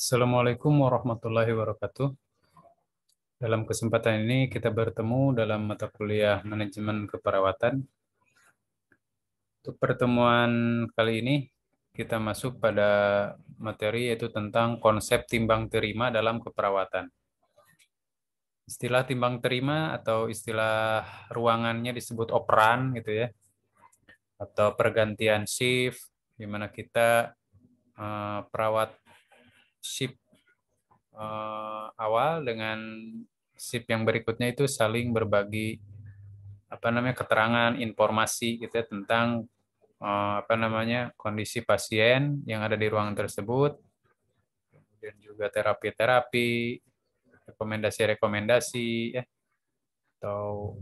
Assalamualaikum warahmatullahi wabarakatuh. Dalam kesempatan ini kita bertemu dalam mata kuliah Manajemen Keperawatan. Untuk pertemuan kali ini kita masuk pada materi yaitu tentang konsep timbang terima dalam keperawatan. Istilah timbang terima atau istilah ruangannya disebut operan gitu ya, atau pergantian shift di mana kita perawat shift awal dengan shift yang berikutnya itu saling berbagi keterangan informasi gitu ya, tentang kondisi pasien yang ada di ruangan tersebut, kemudian juga terapi-terapi, rekomendasi-rekomendasi ya, atau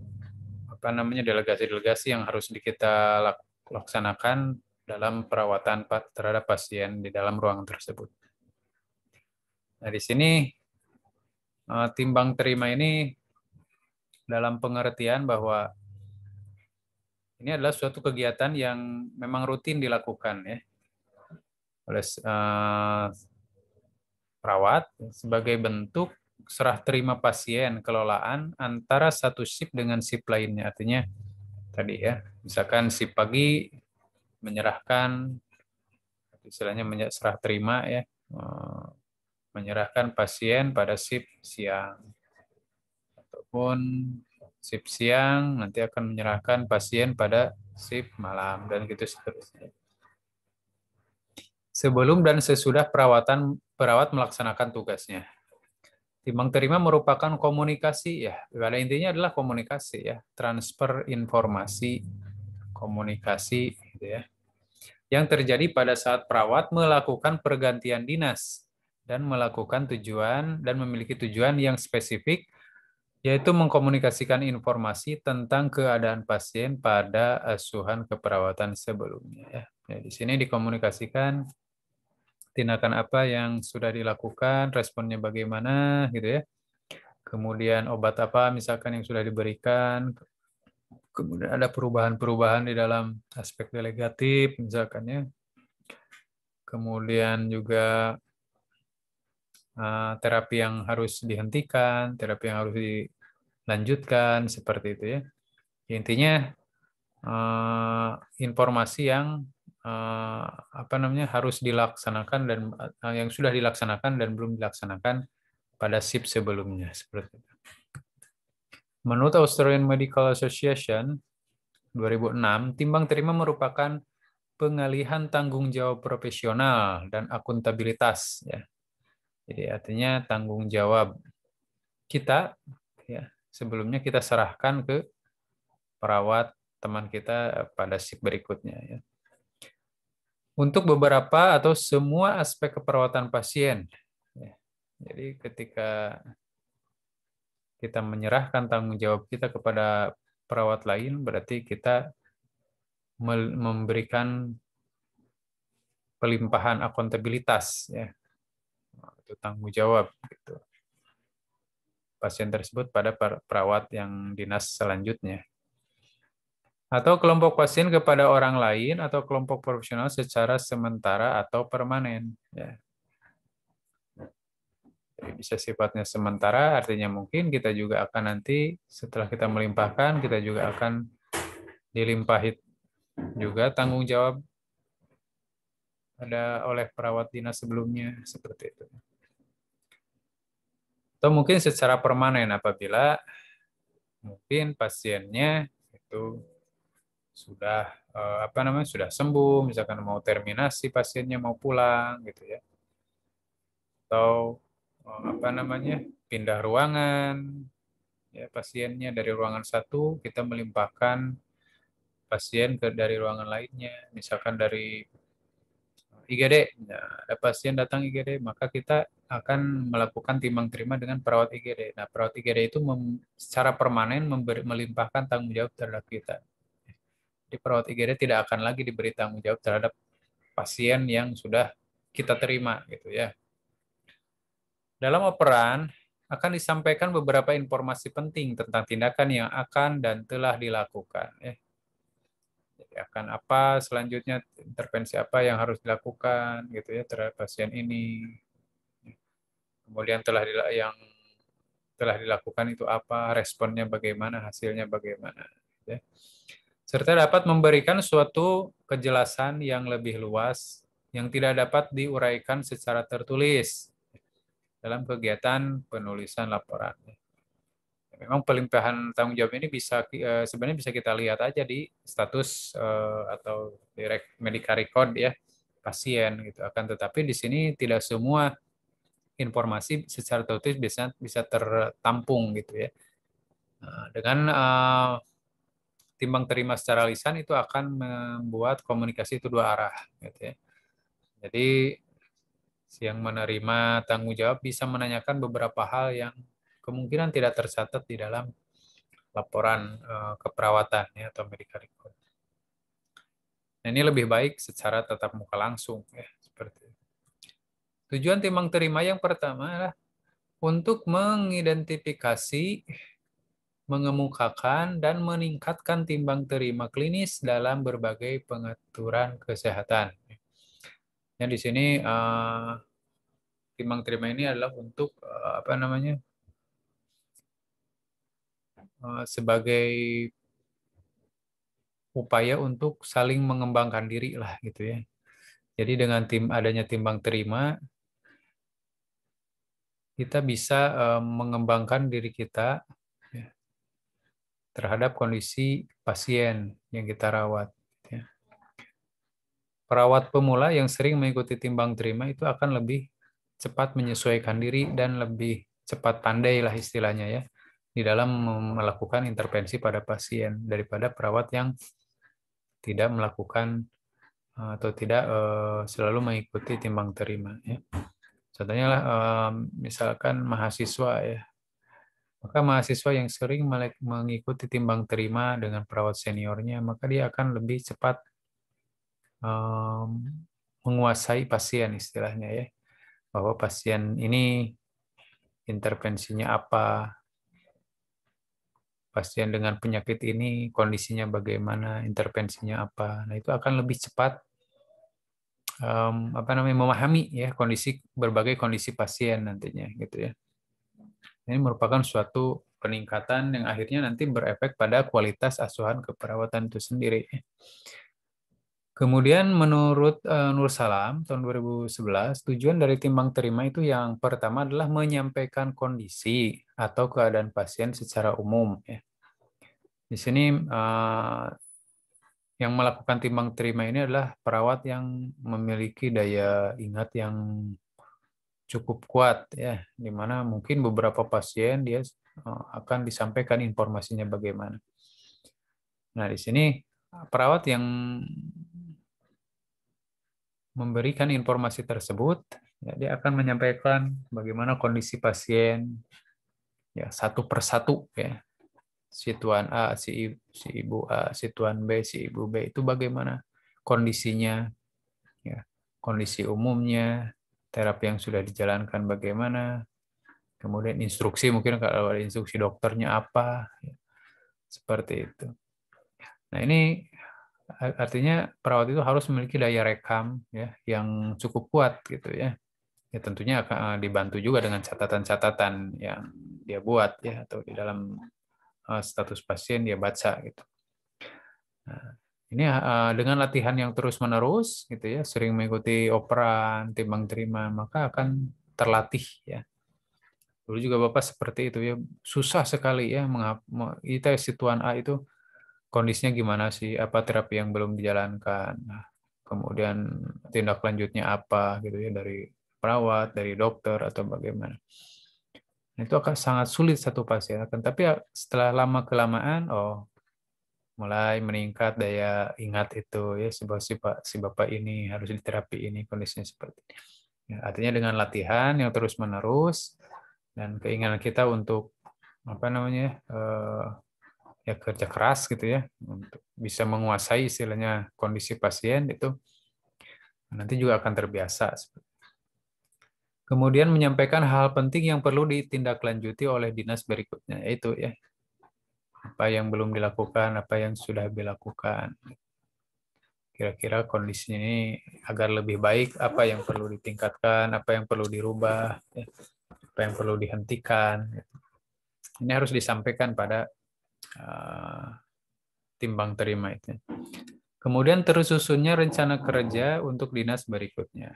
delegasi-delegasi yang harus kita laksanakan dalam perawatan terhadap pasien di dalam ruangan tersebut. Nah, di sini timbang terima ini dalam pengertian bahwa ini adalah suatu kegiatan yang memang rutin dilakukan ya oleh perawat sebagai bentuk serah terima pasien kelolaan antara satu shift dengan shift lainnya. Artinya tadi ya, misalkan shift pagi menyerahkan istilahnya serah terima ya, menyerahkan pasien pada shift siang, ataupun shift siang nanti akan menyerahkan pasien pada shift malam dan gitu seterusnya. Sebelum dan sesudah perawat melaksanakan tugasnya. Timbang terima merupakan komunikasi ya. Pada intinya adalah komunikasi ya, transfer informasi, komunikasi gitu ya. Yang terjadi pada saat perawat melakukan pergantian dinas dan memiliki tujuan yang spesifik, yaitu mengkomunikasikan informasi tentang keadaan pasien pada asuhan keperawatan sebelumnya ya. Di sini dikomunikasikan tindakan apa yang sudah dilakukan, responnya bagaimana gitu ya. Kemudian obat apa misalkan yang sudah diberikan, kemudian ada perubahan-perubahan di dalam aspek delegatif misalkan ya. Kemudian juga terapi yang harus dihentikan, terapi yang harus dilanjutkan seperti itu ya. Intinya informasi yang harus dilaksanakan dan yang sudah dilaksanakan dan belum dilaksanakan pada shift sebelumnya seperti itu. Menurut Australian Medical Association 2006, timbang terima merupakan pengalihan tanggung jawab profesional dan akuntabilitas ya. Jadi artinya tanggung jawab kita ya, sebelumnya kita serahkan ke perawat teman kita pada shift berikutnya ya. Untuk beberapa atau semua aspek keperawatan pasien. Ya. Jadi ketika kita menyerahkan tanggung jawab kita kepada perawat lain, berarti kita memberikan pelimpahan akuntabilitas ya, itu tanggung jawab gitu pasien tersebut pada perawat yang dinas selanjutnya, atau kelompok pasien kepada orang lain atau kelompok profesional secara sementara atau permanen ya. Jadi bisa sifatnya sementara, artinya mungkin kita juga akan nanti setelah kita melimpahkan, kita juga akan dilimpahi juga tanggung jawab ada oleh perawat dinas sebelumnya seperti itu. Atau mungkin secara permanen apabila mungkin pasiennya itu sudah sudah sembuh, misalkan mau terminasi pasiennya mau pulang gitu ya. Atau pindah ruangan ya, pasiennya dari ruangan satu kita melimpahkan pasien dari ruangan lainnya, misalkan dari IGD, nah, ada pasien datang IGD, maka kita akan melakukan timbang terima dengan perawat IGD. Nah, perawat IGD itu secara permanen melimpahkan tanggung jawab terhadap kita. Jadi perawat IGD tidak akan lagi diberi tanggung jawab terhadap pasien yang sudah kita terima gitu ya. Dalam operan akan disampaikan beberapa informasi penting tentang tindakan yang akan dan telah dilakukan. Jadi akan apa selanjutnya, intervensi apa yang harus dilakukan gitu ya terhadap pasien ini. kemudian yang telah dilakukan itu apa, responnya bagaimana, hasilnya bagaimana, ya. Serta dapat memberikan suatu kejelasan yang lebih luas yang tidak dapat diuraikan secara tertulis dalam kegiatan penulisan laporan. Memang pelimpahan tanggung jawab ini sebenarnya bisa kita lihat aja di status atau direct medical record ya pasien gitu. Akan tetapi di sini tidak semua informasi secara tertulis bisa tertampung gitu ya. Nah, dengan timbang terima secara lisan itu akan membuat komunikasi itu dua arah gitu ya. Jadi si yang menerima tanggung jawab bisa menanyakan beberapa hal yang kemungkinan tidak tercatat di dalam laporan keperawatan ya, atau medical record. Nah, ini lebih baik secara tatap muka langsung ya, seperti itu. Tujuan timbang terima yang pertama adalah untuk mengidentifikasi, mengemukakan, dan meningkatkan timbang terima klinis dalam berbagai pengaturan kesehatan. Ya, di sini timbang terima ini adalah untuk apa namanya sebagai upaya untuk saling mengembangkan diri lah gitu ya. Jadi dengan adanya timbang terima, kita bisa mengembangkan diri kita ya, terhadap kondisi pasien yang kita rawat. Ya. Perawat pemula yang sering mengikuti timbang terima itu akan lebih cepat menyesuaikan diri dan lebih cepat pandai lah istilahnya ya di dalam melakukan intervensi pada pasien daripada perawat yang tidak melakukan atau tidak selalu mengikuti timbang terima. Ya. Contohnya lah, misalkan mahasiswa ya, maka mahasiswa yang sering mengikuti timbang terima dengan perawat seniornya, maka dia akan lebih cepat menguasai pasien istilahnya ya, bahwa pasien ini intervensinya apa, pasien dengan penyakit ini kondisinya bagaimana, intervensinya apa. Nah itu akan lebih cepat memahami ya berbagai kondisi pasien nantinya gitu ya. Ini merupakan suatu peningkatan yang akhirnya nanti berefek pada kualitas asuhan keperawatan itu sendiri. Kemudian menurut Nur Salam tahun 2011, tujuan dari timbang terima itu yang pertama adalah menyampaikan kondisi atau keadaan pasien secara umum. Ya. Di sini yang melakukan timbang terima ini adalah perawat yang memiliki daya ingat yang cukup kuat ya, di mana mungkin beberapa pasien dia akan disampaikan informasinya bagaimana. Nah, di sini perawat yang memberikan informasi tersebut, ya, dia akan menyampaikan bagaimana kondisi pasien ya satu persatu ya. Si tuan A, si ibu A, si tuan B, si ibu B itu bagaimana kondisinya, ya, kondisi umumnya, terapi yang sudah dijalankan bagaimana, kemudian instruksi mungkin kalau ada instruksi dokternya apa, ya, seperti itu. Nah ini artinya perawat itu harus memiliki daya rekam ya yang cukup kuat gitu ya. Ya tentunya akan dibantu juga dengan catatan-catatan yang dia buat ya atau di dalam status pasien dia baca gitu. Nah, ini dengan latihan yang terus-menerus gitu ya, sering mengikuti operan, timbang terima, maka akan terlatih ya. Dulu juga Bapak seperti itu ya, susah sekali ya kita si tuan A itu kondisinya gimana sih, apa terapi yang belum dijalankan. Nah, kemudian tindak lanjutnya apa gitu ya dari perawat, dari dokter atau bagaimana. Nah, itu akan sangat sulit satu pasien. Tapi setelah lama kelamaan, mulai meningkat daya ingat itu ya si bapak ini harus diterapi ini kondisinya seperti ini. Ya, artinya dengan latihan yang terus menerus dan keinginan kita untuk apa namanya ya kerja keras gitu ya untuk bisa menguasai istilahnya kondisi pasien itu nanti juga akan terbiasa. Kemudian menyampaikan hal penting yang perlu ditindaklanjuti oleh dinas berikutnya yaitu ya apa yang belum dilakukan, apa yang sudah dilakukan. Kira-kira kondisi ini agar lebih baik, apa yang perlu ditingkatkan, apa yang perlu dirubah. Ya. apa yang perlu dihentikan. Ini harus disampaikan pada timbang terima itu. Kemudian tersusunnya rencana kerja untuk dinas berikutnya.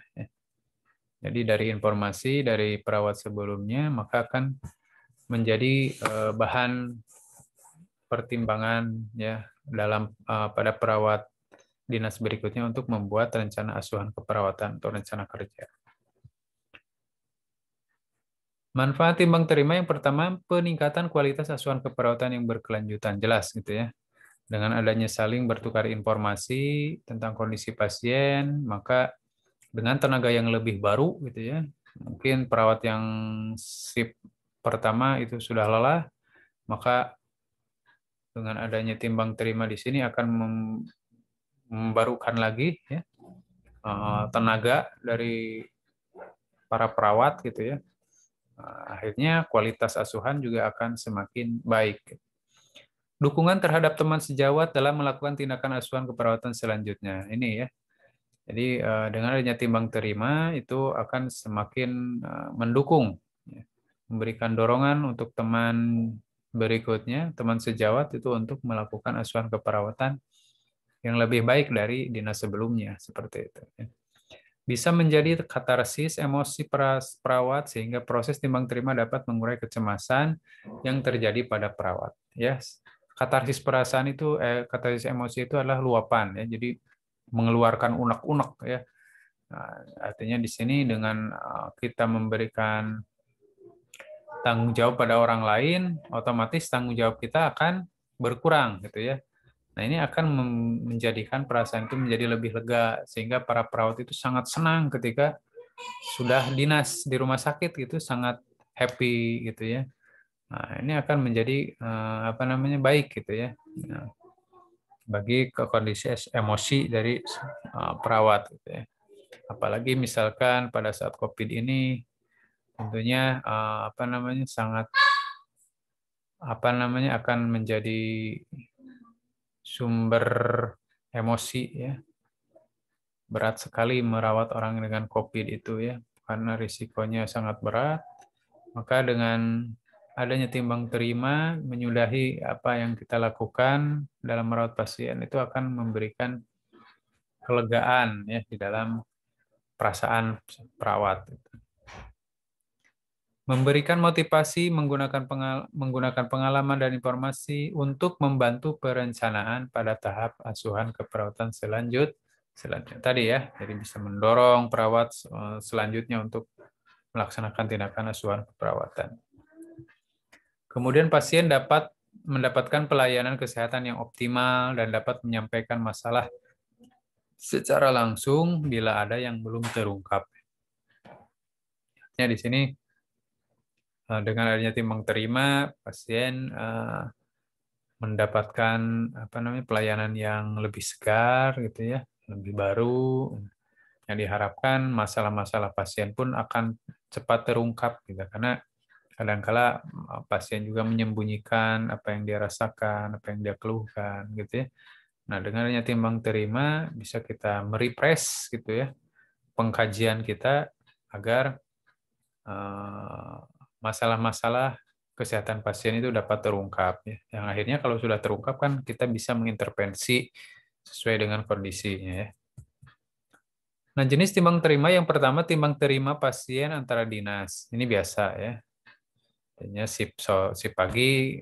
Jadi dari informasi dari perawat sebelumnya, maka akan menjadi bahan pertimbangan ya dalam pada perawat dinas berikutnya untuk membuat rencana asuhan keperawatan atau rencana kerja. Manfaat timbang terima yang pertama, peningkatan kualitas asuhan keperawatan yang berkelanjutan. Jelas gitu ya. Dengan adanya saling bertukar informasi tentang kondisi pasien, maka dengan tenaga yang lebih baru gitu ya, mungkin perawat yang shift pertama itu sudah lelah, maka dengan adanya timbang terima di sini akan membarukan lagi ya, tenaga dari para perawat gitu ya. Akhirnya kualitas asuhan juga akan semakin baik. Dukungan terhadap teman sejawat dalam melakukan tindakan asuhan keperawatan selanjutnya. Ini ya. Jadi dengan adanya timbang terima itu akan semakin mendukung, ya, memberikan dorongan untuk teman berikutnya, teman sejawat itu untuk melakukan asuhan keperawatan yang lebih baik dari dinas sebelumnya, seperti itu. Ya. Bisa menjadi katarsis emosi perawat sehingga proses timbang terima dapat mengurai kecemasan yang terjadi pada perawat. Ya, katarsis perasaan itu, katarsis emosi itu adalah luapan ya. Jadi mengeluarkan unek-unek ya. Nah, artinya di sini dengan kita memberikan tanggung jawab pada orang lain, otomatis tanggung jawab kita akan berkurang gitu ya. Nah, ini akan menjadikan perasaan itu menjadi lebih lega sehingga para perawat itu sangat senang ketika sudah dinas di rumah sakit gitu, sangat happy gitu ya. Nah, ini akan menjadi baik gitu ya. Nah, bagi kondisi emosi dari perawat gitu ya. Apalagi misalkan pada saat COVID ini tentunya sangat akan menjadi sumber emosi ya. Berat sekali merawat orang dengan COVID itu ya, karena risikonya sangat berat. Maka dengan adanya timbang terima menyudahi apa yang kita lakukan dalam merawat pasien itu akan memberikan kelegaan ya di dalam perasaan perawat. Memberikan motivasi menggunakan pengalaman dan informasi untuk membantu perencanaan pada tahap asuhan keperawatan selanjutnya. Tadi ya, jadi bisa mendorong perawat selanjutnya untuk melaksanakan tindakan asuhan keperawatan. Kemudian pasien dapat mendapatkan pelayanan kesehatan yang optimal dan dapat menyampaikan masalah secara langsung bila ada yang belum terungkap. Ya, di sini dengan adanya timbang terima, pasien mendapatkan pelayanan yang lebih segar gitu ya, lebih baru. Yang diharapkan masalah-masalah pasien pun akan cepat terungkap gitu, karena kadang-kala pasien juga menyembunyikan apa yang dia rasakan, apa yang dia keluhkan gitu ya. Nah, dengan adanya timbang terima bisa kita merefresh gitu ya pengkajian kita agar masalah-masalah kesehatan pasien itu dapat terungkap ya. Yang akhirnya kalau sudah terungkap kan kita bisa mengintervensi sesuai dengan kondisinya ya. Nah, jenis timbang terima yang pertama timbang terima pasien antara dinas. Ini biasa ya. Artinya shift pagi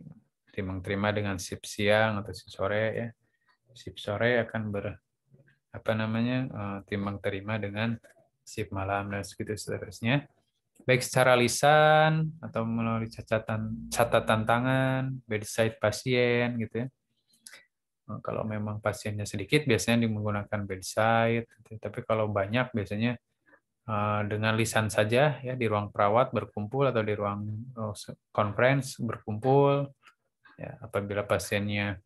timbang terima dengan shift siang atau shift sore ya. Shift sore akan timbang terima dengan shift malam dan seterusnya. Baik secara lisan atau melalui catatan tangan, bedside pasien gitu ya. Kalau memang pasiennya sedikit biasanya menggunakan bedside, tapi kalau banyak biasanya dengan lisan saja ya di ruang perawat berkumpul atau di ruang conference berkumpul ya, apabila pasiennya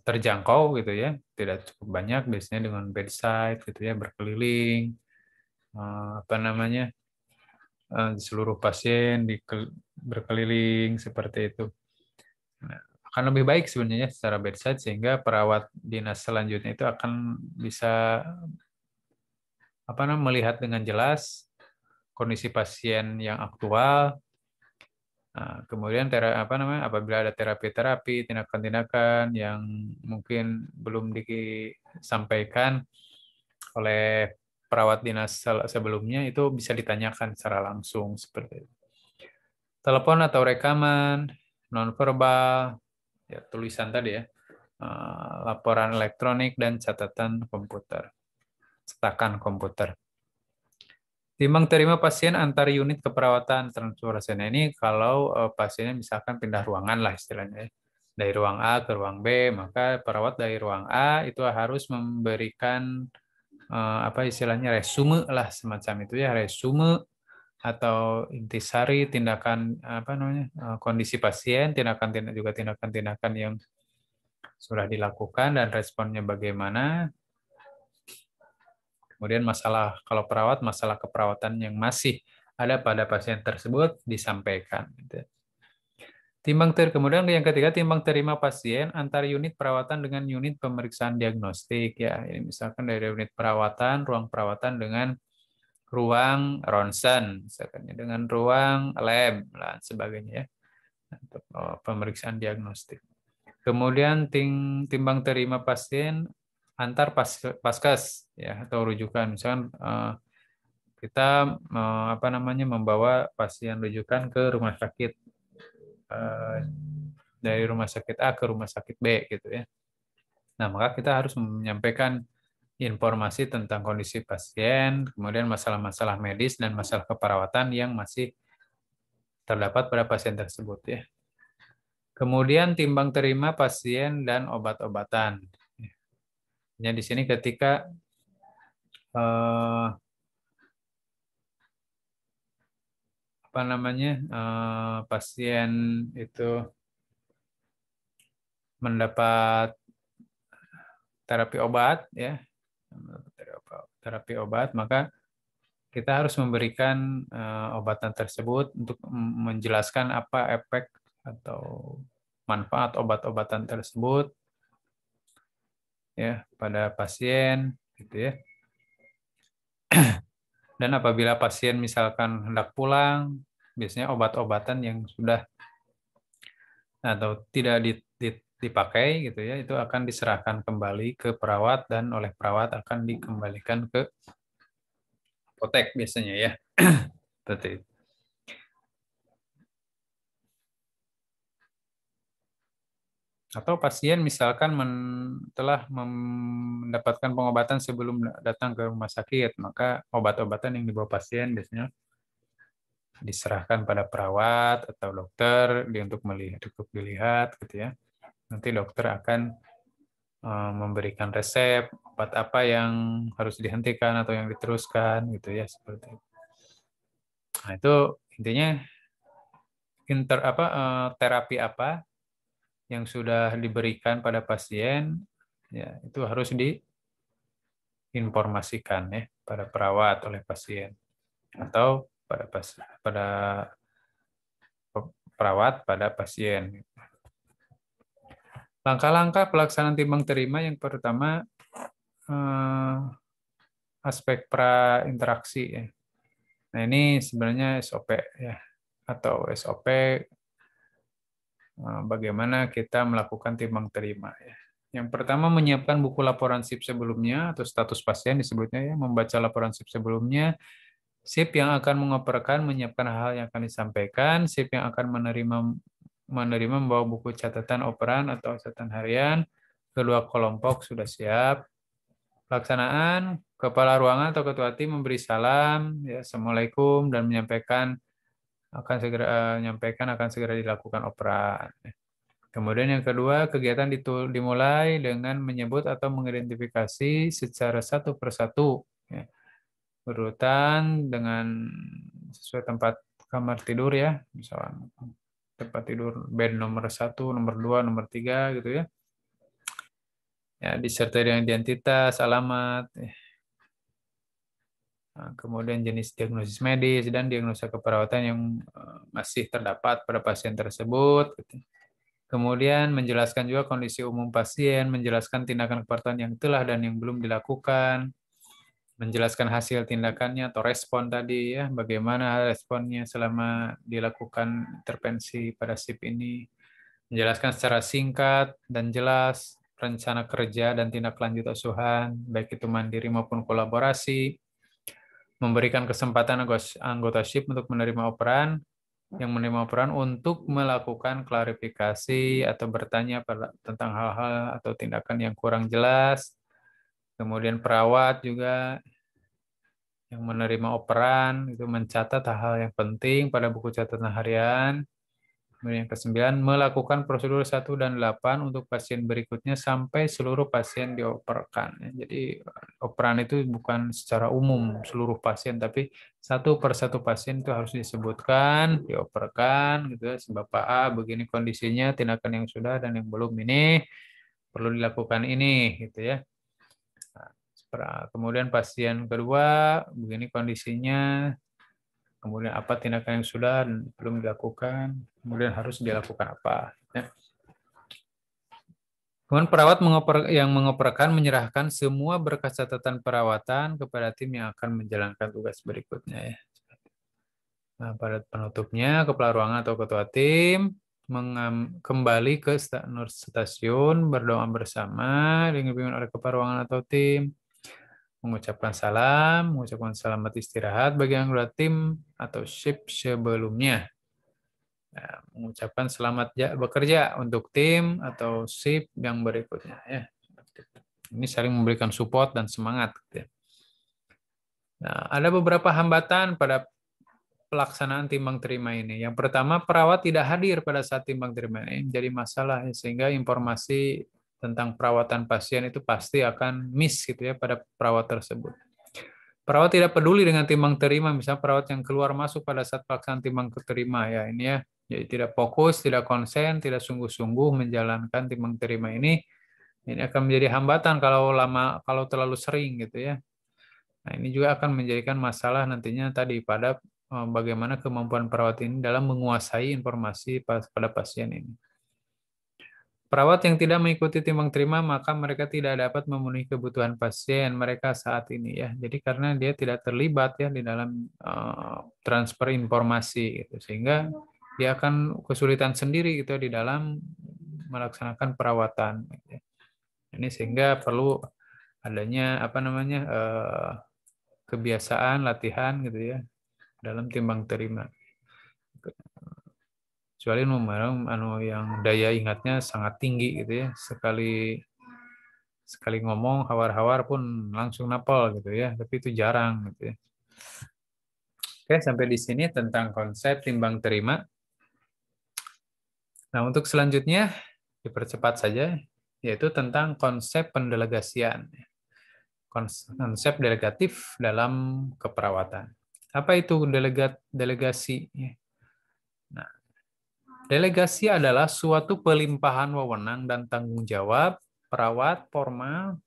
terjangkau gitu ya, tidak cukup banyak biasanya dengan bedside gitu ya, berkeliling seluruh pasien berkeliling seperti itu. Nah, akan lebih baik sebenarnya secara bedside sehingga perawat dinas selanjutnya itu akan bisa melihat dengan jelas kondisi pasien yang aktual. Nah, kemudian apabila ada terapi-terapi, tindakan-tindakan yang mungkin belum disampaikan oleh perawat dinas sebelumnya, itu bisa ditanyakan secara langsung seperti itu. Telepon atau rekaman, nonverbal, ya, tulisan tadi ya, laporan elektronik dan catatan komputer, cetakan komputer. Timbang terima pasien antar unit keperawatan transkurasi. Nah, ini kalau pasiennya misalkan pindah ruangan lah istilahnya, ya. Dari ruang A ke ruang B, maka perawat dari ruang A itu harus memberikan apa istilahnya resume lah semacam itu ya, resume atau intisari tindakan kondisi pasien, juga tindakan-tindakan yang sudah dilakukan dan responnya bagaimana. Kemudian kalau perawat, masalah keperawatan yang masih ada pada pasien tersebut disampaikan. Kemudian yang ketiga, timbang terima pasien antar unit perawatan dengan unit pemeriksaan diagnostik. Ya, ini misalkan dari unit perawatan, ruang perawatan dengan ruang ronsen, misalkan dengan ruang lab, dan sebagainya ya, untuk pemeriksaan diagnostik. Kemudian timbang terima pasien antar paskes ya atau rujukan, misalkan kita membawa pasien rujukan ke rumah sakit, dari rumah sakit A ke rumah sakit B gitu ya. Nah, maka kita harus menyampaikan informasi tentang kondisi pasien, kemudian masalah-masalah medis dan masalah keperawatan yang masih terdapat pada pasien tersebut ya. Kemudian timbang terima pasien dan obat-obatan. Ya, di sini ketika pasien itu mendapat terapi obat ya, maka kita harus memberikan obatan tersebut untuk menjelaskan apa efek atau manfaat obat-obatan tersebut ya pada pasien gitu ya. Dan apabila pasien misalkan hendak pulang, biasanya obat-obatan yang sudah atau tidak dipakai gitu ya, itu akan diserahkan kembali ke perawat dan oleh perawat akan dikembalikan ke apotek biasanya ya. Seperti itu. Atau pasien misalkan telah mendapatkan pengobatan sebelum datang ke rumah sakit, maka obat-obatan yang dibawa pasien biasanya diserahkan pada perawat atau dokter untuk dilihat gitu ya. Nanti dokter akan memberikan resep obat apa yang harus dihentikan atau yang diteruskan gitu ya, seperti itu. Nah, itu intinya terapi apa yang sudah diberikan pada pasien ya, itu harus diinformasikan ya pada perawat oleh pasien atau pada perawat pada pasien. Langkah-langkah pelaksanaan timbang terima yang pertama aspek pra-interaksi ya. Nah, ini sebenarnya SOP ya, atau SOP bagaimana kita melakukan timbang terima ya. Yang pertama, menyiapkan buku laporan SIP sebelumnya atau status pasien disebutnya ya, membaca laporan SIP sebelumnya, SIP yang akan mengoperkan menyiapkan hal yang akan disampaikan, SIP yang akan menerima membawa buku catatan operan atau catatan harian, kedua kelompok sudah siap. Pelaksanaan, kepala ruangan atau ketua tim memberi salam, ya, Assalamualaikum, dan akan segera dilakukan operan. Kemudian yang kedua, kegiatan dimulai dengan menyebut atau mengidentifikasi secara satu persatu, ya, berurutan dengan sesuai tempat kamar tidur ya, misalnya tempat tidur bed nomor 1, nomor 2, nomor 3 gitu ya. Ya, disertai dengan identitas, alamat, kemudian jenis diagnosis medis dan diagnosa keperawatan yang masih terdapat pada pasien tersebut. Kemudian menjelaskan juga kondisi umum pasien, menjelaskan tindakan keperawatan yang telah dan yang belum dilakukan. menjelaskan hasil tindakannya atau respon tadi ya, bagaimana responnya selama dilakukan intervensi pada SIP ini, menjelaskan secara singkat dan jelas rencana kerja dan tindak lanjut asuhan, baik itu mandiri maupun kolaborasi, memberikan kesempatan anggota SIP untuk menerima operan, yang menerima peran untuk melakukan klarifikasi atau bertanya tentang hal-hal atau tindakan yang kurang jelas. Kemudian perawat juga yang menerima operan itu mencatat hal-hal yang penting pada buku catatan harian. Kemudian yang ke-9, melakukan prosedur 1 dan 8 untuk pasien berikutnya sampai seluruh pasien dioperkan. Jadi operan itu bukan secara umum seluruh pasien, tapi satu per satu pasien itu harus disebutkan, dioperkan, gitu ya. Bapak A begini kondisinya, tindakan yang sudah dan yang belum ini perlu dilakukan ini, gitu ya. Nah, kemudian pasien kedua begini kondisinya, kemudian apa tindakan yang sudah dan belum dilakukan, kemudian harus dilakukan apa. Ya. Kemudian perawat yang mengoperkan menyerahkan semua berkas catatan perawatan kepada tim yang akan menjalankan tugas berikutnya. Ya. Nah, pada penutupnya, kepala ruangan atau ketua tim kembali ke stasiun, berdoa bersama, dipimpin oleh kepala ruangan atau tim, mengucapkan salam, mengucapkan selamat istirahat bagi anggota tim atau shift sebelumnya. Nah, mengucapkan selamat bekerja untuk tim atau shift yang berikutnya. Ya. Ini saling memberikan support dan semangat. Nah, ada beberapa hambatan pada pelaksanaan timbang terima ini. Yang pertama, perawat tidak hadir pada saat timbang terima ini menjadi masalah, sehingga informasi tentang perawatan pasien itu pasti akan miss gitu ya pada perawat tersebut. Perawat tidak peduli dengan timbang terima, misalnya perawat yang keluar masuk pada saat pelaksanaan timbang terima ya ini ya, jadi tidak fokus, tidak konsen, tidak sungguh-sungguh menjalankan timbang terima ini akan menjadi hambatan kalau terlalu sering gitu ya. Nah, ini juga akan menjadikan masalah nantinya tadi pada bagaimana kemampuan perawat ini dalam menguasai informasi pada pasien ini. Perawat yang tidak mengikuti timbang terima, maka mereka tidak dapat memenuhi kebutuhan pasien mereka saat ini ya. Jadi karena dia tidak terlibat ya di dalam transfer informasi gitu. Sehingga dia akan kesulitan sendiri gitu di dalam melaksanakan perawatan. Gitu. Ini sehingga perlu adanya kebiasaan latihan gitu ya dalam timbang terima. Kecuali yang daya ingatnya sangat tinggi gitu ya, sekali ngomong hawar-hawar pun langsung napal gitu ya, tapi itu jarang gitu ya. Oke, sampai di sini tentang konsep timbang terima. Nah, untuk selanjutnya dipercepat saja, yaitu tentang konsep pendelegasian. Konsep delegatif dalam keperawatan. Apa itu delegasi? Nah, delegasi adalah suatu pelimpahan wewenang dan tanggung jawab perawat formal,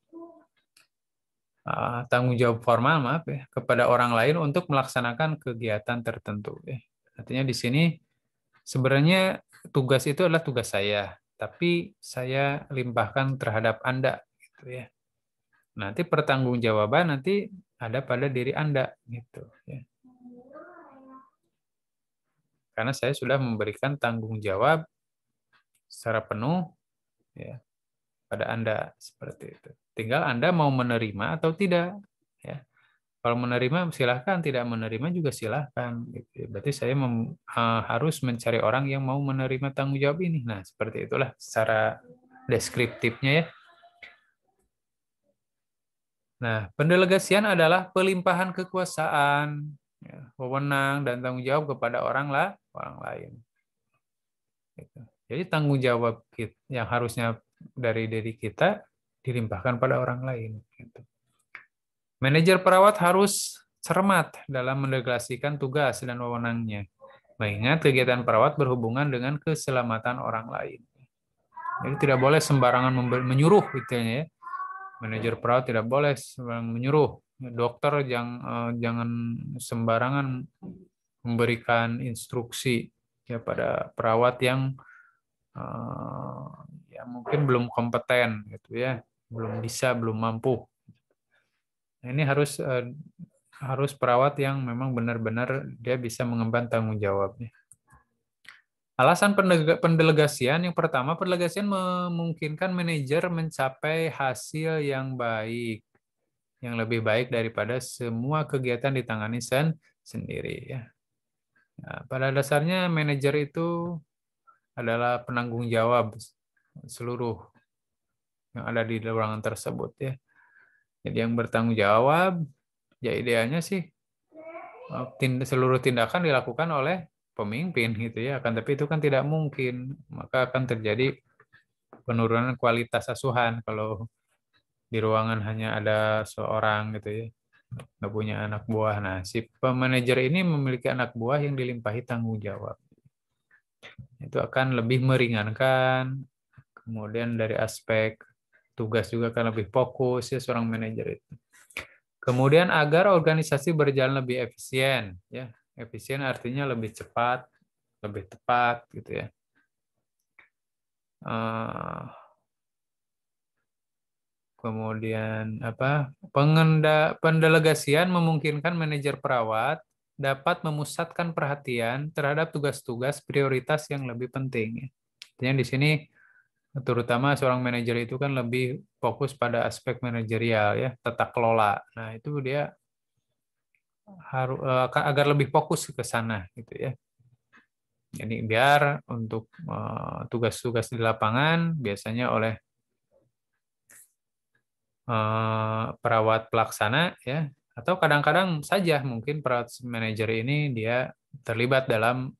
tanggung jawab formal kepada orang lain untuk melaksanakan kegiatan tertentu. Artinya di sini sebenarnya tugas itu adalah tugas saya, tapi saya limpahkan terhadap Anda, gitu ya. Nanti pertanggungjawaban nanti ada pada diri Anda, gitu. Ya. Karena saya sudah memberikan tanggung jawab secara penuh, ya, pada Anda seperti itu. Tinggal Anda mau menerima atau tidak. Ya. Kalau menerima silahkan, tidak menerima juga silahkan. Gitu. Berarti saya harus mencari orang yang mau menerima tanggung jawab ini. Nah, seperti itulah secara deskriptifnya ya. Nah, pendelegasian adalah pelimpahan kekuasaan, ya, wewenang dan tanggung jawab kepada orang lain. Gitu. Jadi tanggung jawab yang harusnya dari diri kita dilimpahkan pada orang lain. Gitu. Manajer perawat harus cermat dalam mendelegasikan tugas dan wewenangnya, mengingat kegiatan perawat berhubungan dengan keselamatan orang lain. Jadi tidak boleh sembarangan menyuruh, gitu ya. Manajer perawat tidak boleh sembarangan menyuruh. Dokter jangan sembarangan memberikan instruksi ya pada perawat yang ya mungkin belum kompeten, gitu ya, belum bisa, belum mampu. Ini harus perawat yang memang benar-benar dia bisa mengemban tanggung jawabnya. Alasan pendelegasian yang pertama, pendelegasian memungkinkan manajer mencapai hasil yang baik, yang lebih baik daripada semua kegiatan ditangani sendiri ya. Nah, pada dasarnya manajer itu adalah penanggung jawab seluruh yang ada di ruangan tersebut ya. Jadi yang bertanggung jawab, ya idealnya sih seluruh tindakan dilakukan oleh pemimpin gitu ya. Akan tapi itu kan tidak mungkin, maka akan terjadi penurunan kualitas asuhan kalau di ruangan hanya ada seorang gitu ya, nggak punya anak buah. Nah, si manajer ini memiliki anak buah yang dilimpahi tanggung jawab. Itu akan lebih meringankan. Kemudian dari aspek tugas juga akan lebih fokus ya seorang manajer itu. Kemudian agar organisasi berjalan lebih efisien, ya. Efisien artinya lebih cepat, lebih tepat, gitu ya. Kemudian apa? Pendelegasian memungkinkan manajer perawat dapat memusatkan perhatian terhadap tugas-tugas prioritas yang lebih penting. Artinya di sini terutama seorang manajer itu kan lebih fokus pada aspek manajerial ya, tata kelola. Nah, itu dia harus agar lebih fokus ke sana gitu ya. Jadi biar untuk tugas-tugas di lapangan biasanya oleh perawat pelaksana ya, atau kadang-kadang saja mungkin perawat manajer ini dia terlibat dalam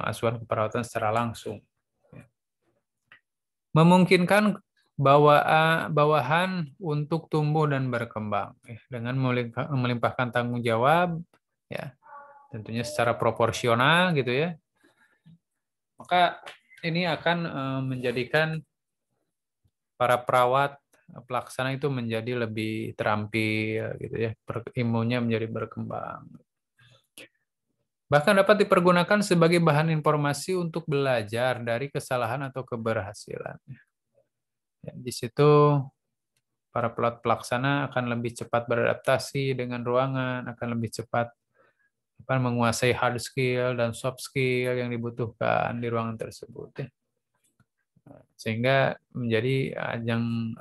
asuhan keperawatan secara langsung. Memungkinkan bawahan untuk tumbuh dan berkembang ya, dengan melimpahkan tanggung jawab ya, tentunya secara proporsional gitu ya. Maka ini akan menjadikan para perawat pelaksana itu menjadi lebih terampil gitu ya, ilmunya menjadi berkembang. Bahkan dapat dipergunakan sebagai bahan informasi untuk belajar dari kesalahan atau keberhasilan. Ya, di situ para perawat pelaksana akan lebih cepat beradaptasi dengan ruangan, akan lebih cepat menguasai hard skill dan soft skill yang dibutuhkan di ruangan tersebut ya. Sehingga menjadi ajang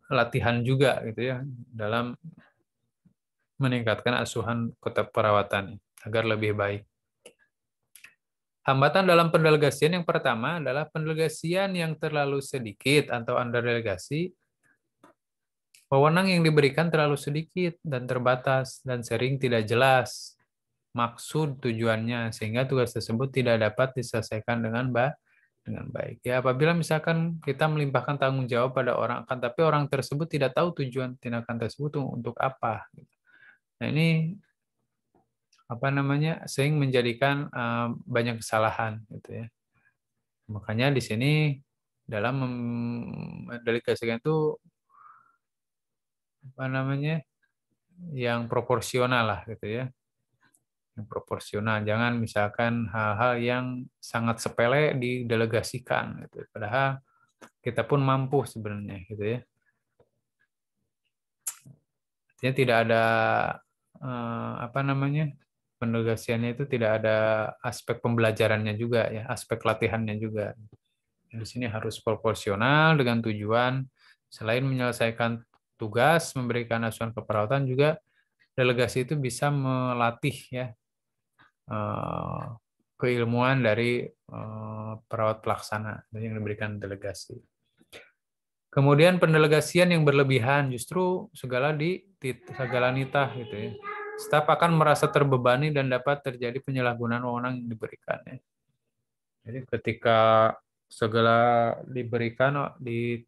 latihan juga gitu ya dalam meningkatkan asuhan keperawatan agar lebih baik. Hambatan dalam pendelegasian yang pertama adalah pendelegasian yang terlalu sedikit atau underdelegasi. Wewenang yang diberikan terlalu sedikit dan terbatas dan sering tidak jelas maksud tujuannya sehingga tugas tersebut tidak dapat diselesaikan dengan baik. Ya, apabila misalkan kita melimpahkan tanggung jawab pada orang akan tapi orang tersebut tidak tahu tujuan tindakan tersebut untuk apa. Nah, ini sering menjadikan banyak kesalahan gitu ya. Makanya di sini dalam mendelegasikan itu yang proporsional lah gitu ya. Yang proporsional, jangan misalkan hal-hal yang sangat sepele didelegasikan gitu. Padahal kita pun mampu sebenarnya gitu ya. Artinya tidak ada pendelegasiannya itu tidak ada aspek pembelajarannya juga ya, aspek latihannya juga. Di sini harus proporsional dengan tujuan selain menyelesaikan tugas, memberikan asuhan keperawatan juga delegasi itu bisa melatih ya keilmuan dari perawat pelaksana yang diberikan delegasi. Kemudian pendelegasian yang berlebihan justru segala nitah gitu ya. Staf akan merasa terbebani dan dapat terjadi penyalahgunaan wewenang yang diberikannya. Jadi ketika segala diberikan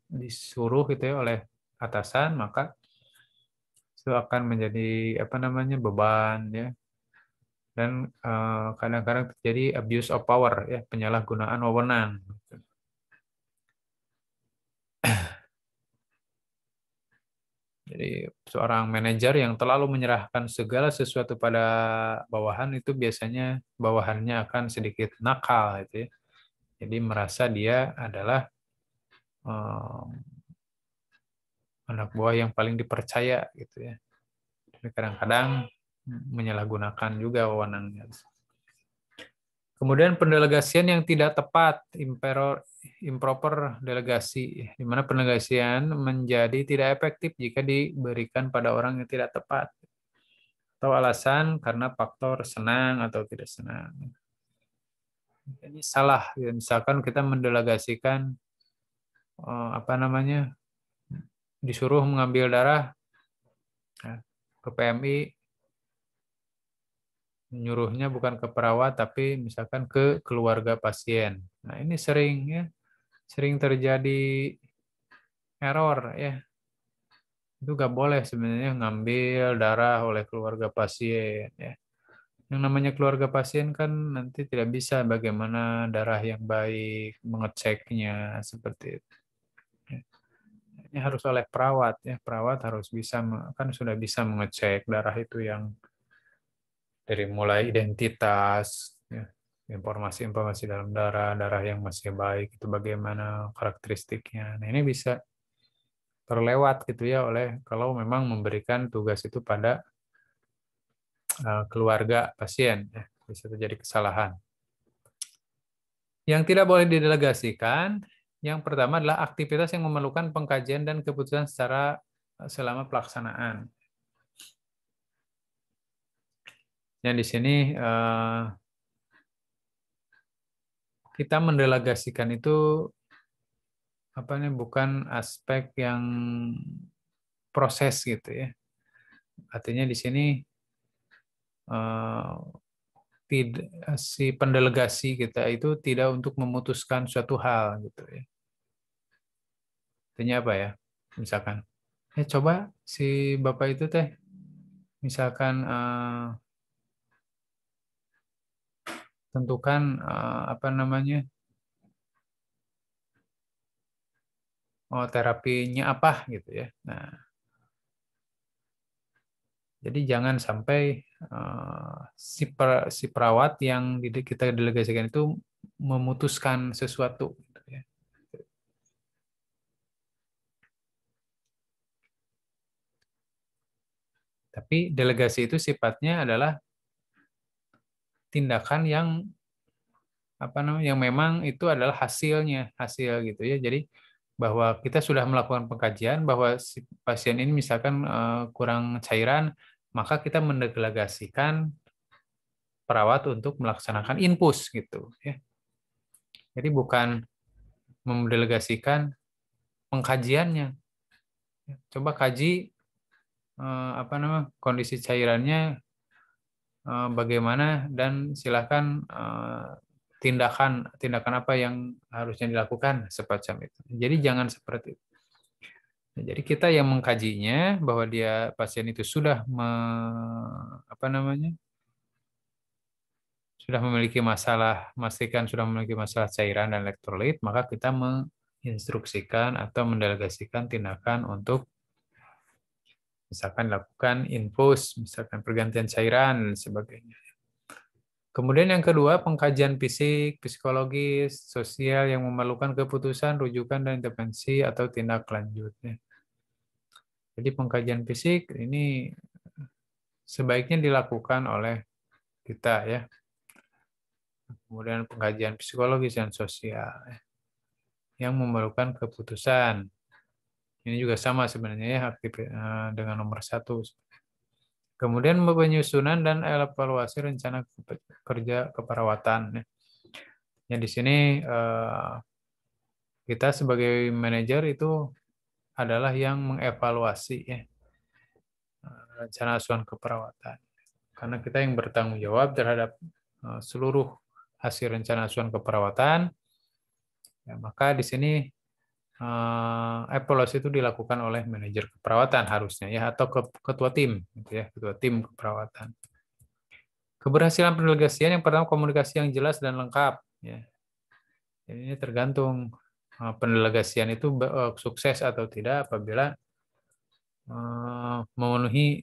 disuruh gitu ya oleh atasan, maka itu akan menjadi beban ya. Dan kadang-kadang terjadi abuse of power ya, penyalahgunaan wewenang. Jadi seorang manajer yang terlalu menyerahkan segala sesuatu pada bawahan itu biasanya bawahannya akan sedikit nakal gitu ya. Jadi merasa dia adalah anak buah yang paling dipercaya gitu ya. Tapi kadang-kadang menyalahgunakan juga wewenangnya. Kemudian pendelegasian yang tidak tepat, improper delegasi, di mana pendelegasian menjadi tidak efektif jika diberikan pada orang yang tidak tepat. Atau alasan karena faktor senang atau tidak senang. Ini salah. Ya, misalkan kita mendelegasikan disuruh mengambil darah ke PMI, nyuruhnya bukan ke perawat tapi misalkan ke keluarga pasien. Nah, ini sering terjadi error ya. Itu nggak boleh sebenarnya ngambil darah oleh keluarga pasien ya. Yang namanya keluarga pasien kan nanti tidak bisa bagaimana darah yang baik, mengeceknya seperti itu. Ya. Ini harus oleh perawat ya. Perawat harus bisa kan sudah bisa mengecek darah itu yang dari mulai identitas, ya, informasi-informasi dalam darah, darah yang masih baik itu bagaimana karakteristiknya. Nah, ini bisa terlewat gitu ya oleh kalau memang memberikan tugas itu pada keluarga pasien, ya, bisa terjadi kesalahan. Yang tidak boleh didelegasikan, yang pertama adalah aktivitas yang memerlukan pengkajian dan keputusan selama pelaksanaan. Yang di sini kita mendelegasikan itu bukan aspek yang proses gitu ya. Artinya di sini si pendelegasi kita itu tidak untuk memutuskan suatu hal gitu ya. Artinya apa ya? Misalkan, coba si bapak itu teh, misalkan tentukan terapinya apa gitu ya. Nah, jadi jangan sampai si perawat yang kita delegasikan itu memutuskan sesuatu. Gitu ya. Tapi delegasi itu sifatnya adalah tindakan yang yang memang itu adalah hasil gitu ya. Jadi bahwa kita sudah melakukan pengkajian bahwa si pasien ini misalkan kurang cairan, maka kita mendelegasikan perawat untuk melaksanakan infus gitu ya. Jadi bukan mendelegasikan pengkajiannya. Coba kaji kondisi cairannya bagaimana dan silakan tindakan apa yang harusnya dilakukan semacam itu. Jadi jangan seperti itu. Jadi kita yang mengkajinya bahwa pasien itu sudah sudah memiliki masalah, memastikan sudah memiliki masalah cairan dan elektrolit, maka kita menginstruksikan atau mendelegasikan tindakan untuk misalkan lakukan infus, misalkan pergantian cairan dan sebagainya. Kemudian yang kedua, pengkajian fisik, psikologis, sosial yang memerlukan keputusan, rujukan, dan intervensi atau tindak lanjutnya. Jadi pengkajian fisik ini sebaiknya dilakukan oleh kita ya. Kemudian pengkajian psikologis dan sosial yang memerlukan keputusan. Ini juga sama sebenarnya ya dengan nomor 1. Kemudian penyusunan dan evaluasi rencana kerja keperawatan. Yang di sini kita sebagai manajer itu adalah yang mengevaluasi ya, rencana asuhan keperawatan. Karena kita yang bertanggung jawab terhadap seluruh hasil rencana asuhan keperawatan, ya, maka di sini evaluasi itu dilakukan oleh manajer keperawatan harusnya ya, atau ketua tim gitu ya, ketua tim keperawatan. Keberhasilan pendelegasian yang pertama komunikasi yang jelas dan lengkap ya. Ini tergantung pendelegasian itu sukses atau tidak apabila memenuhi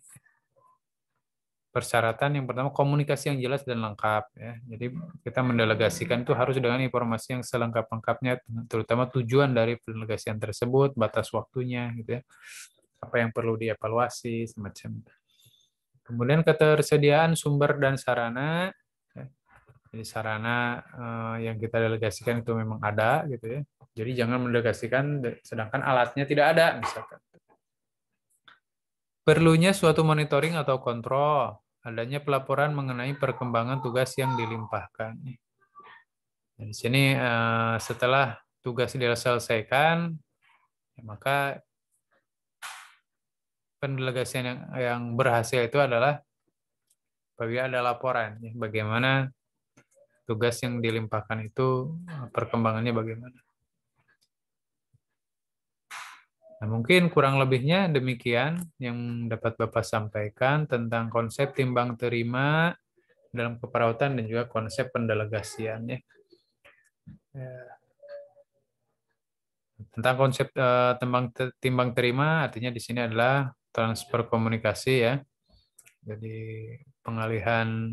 persyaratan yang pertama komunikasi yang jelas dan lengkap ya. Jadi kita mendelegasikan itu harus dengan informasi yang selengkap-lengkapnya, terutama tujuan dari pendelegasian tersebut, batas waktunya gitu ya. apa yang perlu dievaluasi, semacam itu. Kemudian ketersediaan sumber dan sarana. Jadi sarana yang kita delegasikan itu memang ada gitu ya. Jadi jangan mendelegasikan sedangkan alatnya tidak ada misalkan. Perlunya suatu monitoring atau kontrol, adanya pelaporan mengenai perkembangan tugas yang dilimpahkan. Nah, di sini setelah tugas diselesaikan, ya maka pendelegasian yang berhasil itu adalah apabila ada laporan, ya, bagaimana tugas yang dilimpahkan itu perkembangannya bagaimana. Nah, mungkin kurang lebihnya demikian yang dapat Bapak sampaikan tentang konsep timbang terima dalam keperawatan dan juga konsep pendelegasian. Ya. Tentang konsep timbang terima artinya di sini adalah transfer komunikasi ya. Jadi pengalihan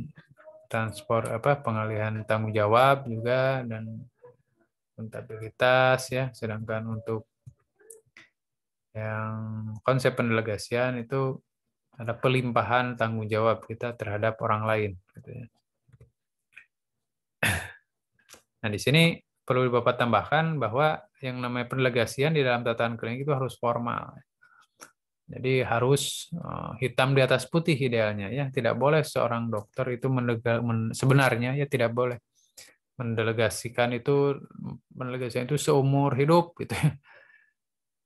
pengalihan tanggung jawab juga dan akuntabilitas ya. Sedangkan untuk yang konsep pendelegasian itu ada pelimpahan tanggung jawab kita terhadap orang lain. Gitu ya. Nah di sini perlu Bapak tambahkan bahwa yang namanya pendelegasian di dalam tatanan klinik itu harus formal. Jadi harus hitam di atas putih idealnya ya. Tidak boleh seorang dokter itu sebenarnya ya tidak boleh mendelegasikan itu seumur hidup gitu.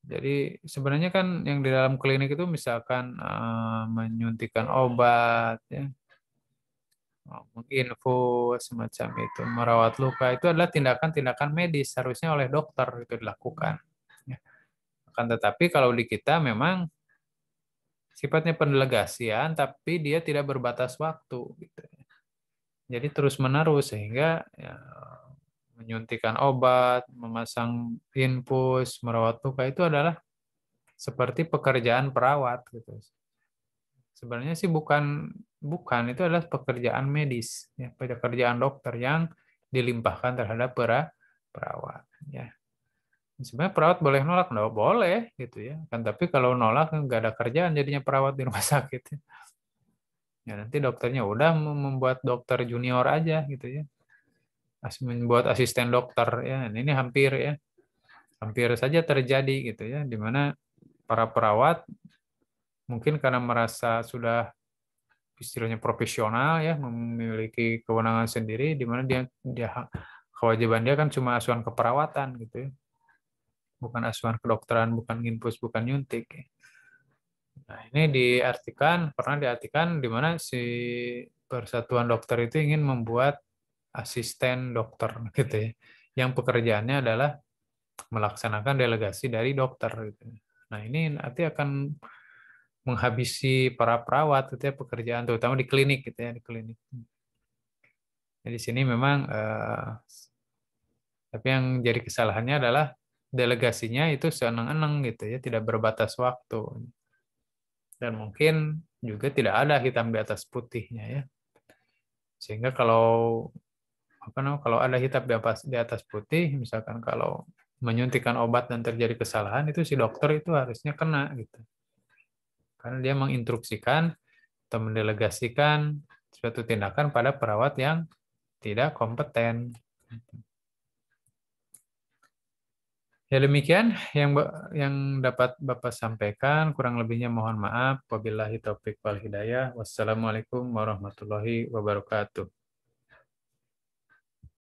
Jadi sebenarnya kan yang di dalam klinik itu misalkan menyuntikkan obat ya, menginfus semacam itu, merawat luka itu adalah tindakan-tindakan medis harusnya oleh dokter itu dilakukan. Ya. Akan tetapi kalau di kita memang sifatnya pendelegasian, tapi dia tidak berbatas waktu. Gitu. Jadi terus-menerus sehingga ya, menyuntikkan obat, memasang infus, merawat luka itu adalah seperti pekerjaan perawat. Gitu. Sebenarnya sih bukan itu adalah pekerjaan medis, ya, pekerjaan dokter yang dilimpahkan terhadap perawat. Ya. Sebenarnya perawat boleh nolak, nggak boleh gitu ya. Kan tapi kalau nolak nggak ada kerjaan jadinya perawat di rumah sakit. Ya nanti dokternya udah membuat dokter junior aja gitu ya. Membuat asisten dokter ya. Ini hampir ya. Hampir saja terjadi gitu ya di mana para perawat mungkin karena merasa sudah istilahnya profesional ya, memiliki kewenangan sendiri di mana dia kewajiban dia kan cuma asuhan keperawatan gitu ya. Bukan asuhan kedokteran, bukan infus, bukan nyuntik. Nah, ini pernah diartikan di mana si Persatuan Dokter itu ingin membuat asisten dokter gitu ya. Yang pekerjaannya adalah melaksanakan delegasi dari dokter gitu. Nah, ini nanti akan menghabisi para perawat gitu ya pekerjaan terutama di klinik gitu ya, di klinik. Jadi di sini memang tapi yang jadi kesalahannya adalah delegasinya itu seeneng-eneng gitu ya, tidak berbatas waktu. Dan mungkin juga tidak ada hitam di atas putihnya ya. Sehingga kalau kalau ada hitam di atas putih, misalkan kalau menyuntikkan obat dan terjadi kesalahan itu si dokter itu harusnya kena gitu. Karena dia menginstruksikan atau mendelegasikan suatu tindakan pada perawat yang tidak kompeten. Ya demikian yang dapat Bapak sampaikan. Kurang lebihnya mohon maaf. Wabillahi taufiq wal hidayah. Wassalamualaikum warahmatullahi wabarakatuh.